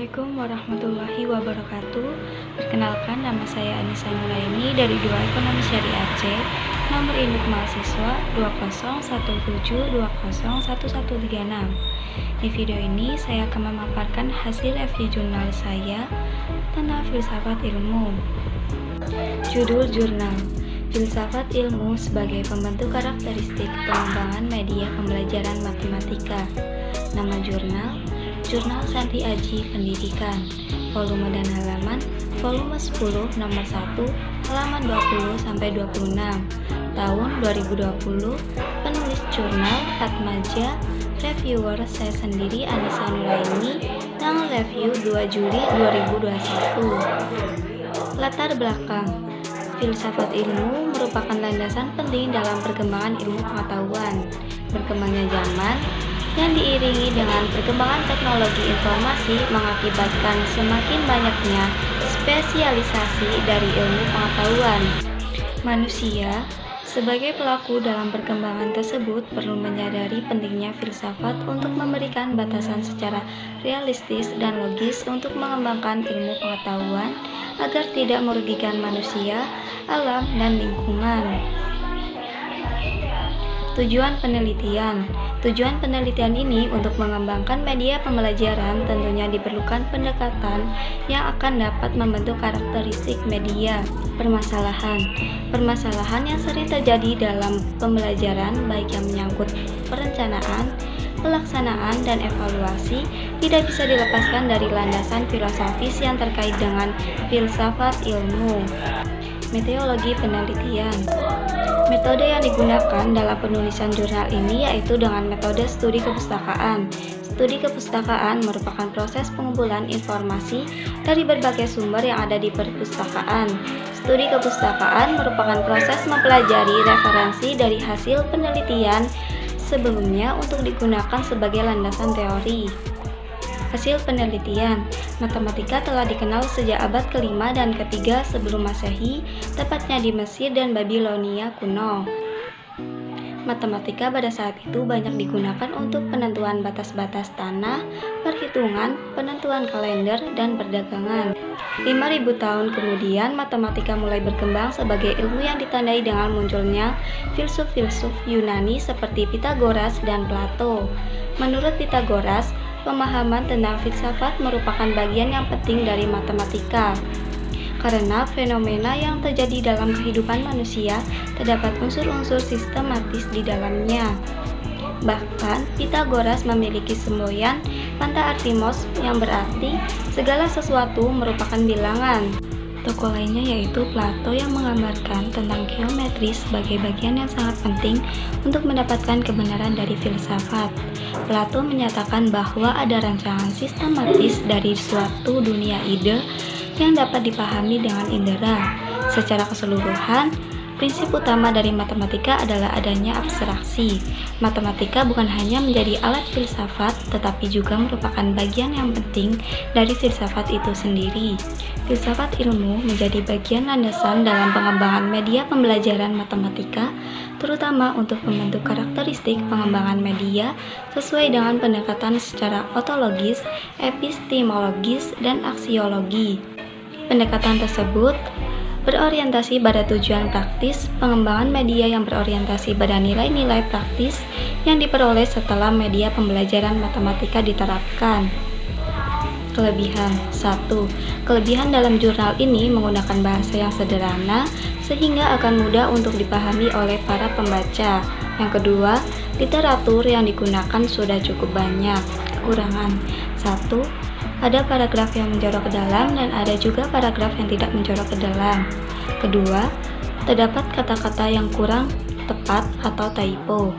Assalamualaikum warahmatullahi wabarakatuh. Perkenalkan, nama saya Anissa Nuraini dari Dua Ekonomi Syariah C, nomor induk mahasiswa 2017201136. Di video ini saya akan memaparkan hasil review jurnal saya tentang filsafat ilmu. Judul jurnal: Filsafat Ilmu sebagai Pembentuk Karakteristik Pengembangan Media Pembelajaran Matematika. Nama jurnal: Jurnal Santi Aji Pendidikan. Volume dan halaman: volume 10 nomor 1 halaman 20-26. Tahun 2020. Penulis jurnal Atmaja. Reviewer saya sendiri, Anissa Nuraini. Tanggal review 2 Juli 2021. Latar belakang: filsafat ilmu merupakan landasan penting dalam perkembangan ilmu pengetahuan. Berkembangnya zaman yang diiringi dengan perkembangan teknologi informasi mengakibatkan semakin banyaknya spesialisasi dari ilmu pengetahuan. Manusia sebagai pelaku dalam perkembangan tersebut perlu menyadari pentingnya filsafat untuk memberikan batasan secara realistis dan logis untuk mengembangkan ilmu pengetahuan agar tidak merugikan manusia, alam, dan lingkungan. Tujuan penelitian: tujuan penelitian ini untuk mengembangkan media pembelajaran. Tentunya diperlukan pendekatan yang akan dapat membentuk karakteristik media. Permasalahan yang sering terjadi dalam pembelajaran, baik yang menyangkut perencanaan, pelaksanaan, dan evaluasi, tidak bisa dilepaskan dari landasan filosofis yang terkait dengan filsafat ilmu. Metodologi penelitian: metode yang digunakan dalam penulisan jurnal ini yaitu dengan metode studi kepustakaan. Studi kepustakaan merupakan proses pengumpulan informasi dari berbagai sumber yang ada di perpustakaan. Studi kepustakaan merupakan proses mempelajari referensi dari hasil penelitian sebelumnya untuk digunakan sebagai landasan teori. Hasil penelitian: matematika telah dikenal sejak abad ke-5 dan ke-3 sebelum Masehi, tepatnya di Mesir dan Babilonia kuno. Matematika pada saat itu banyak digunakan untuk penentuan batas-batas tanah, perhitungan, penentuan kalender, dan perdagangan. 5.000 tahun kemudian, matematika mulai berkembang sebagai ilmu yang ditandai dengan munculnya filsuf-filsuf Yunani seperti Pythagoras dan Plato. Menurut Pythagoras, pemahaman tentang filsafat merupakan bagian yang penting dari matematika. Karena fenomena yang terjadi dalam kehidupan manusia terdapat unsur-unsur sistematis di dalamnya. Bahkan, Pythagoras memiliki semboyan Panta-Artimos yang berarti segala sesuatu merupakan bilangan. Tokoh lainnya yaitu Plato yang menggambarkan tentang geometri sebagai bagian yang sangat penting untuk mendapatkan kebenaran dari filsafat. Plato menyatakan bahwa ada rancangan sistematis dari suatu dunia ide yang dapat dipahami dengan indera. Secara keseluruhan, prinsip utama dari matematika adalah adanya abstraksi. Matematika bukan hanya menjadi alat filsafat, tetapi juga merupakan bagian yang penting dari filsafat itu sendiri. Filsafat ilmu menjadi bagian landasan dalam pengembangan media pembelajaran matematika, terutama untuk membentuk karakteristik pengembangan media sesuai dengan pendekatan secara ontologis, epistemologis, dan aksiologi. Pendekatan tersebut berorientasi pada tujuan praktis, pengembangan media yang berorientasi pada nilai-nilai praktis yang diperoleh setelah media pembelajaran matematika diterapkan. Kelebihan: 1. Kelebihan dalam jurnal ini menggunakan bahasa yang sederhana sehingga akan mudah untuk dipahami oleh para pembaca. Yang kedua, literatur yang digunakan sudah cukup banyak. Kekurangan: 1. Ada paragraf yang menjorok ke dalam dan ada juga paragraf yang tidak menjorok ke dalam. Kedua, terdapat kata-kata yang kurang tepat atau typo.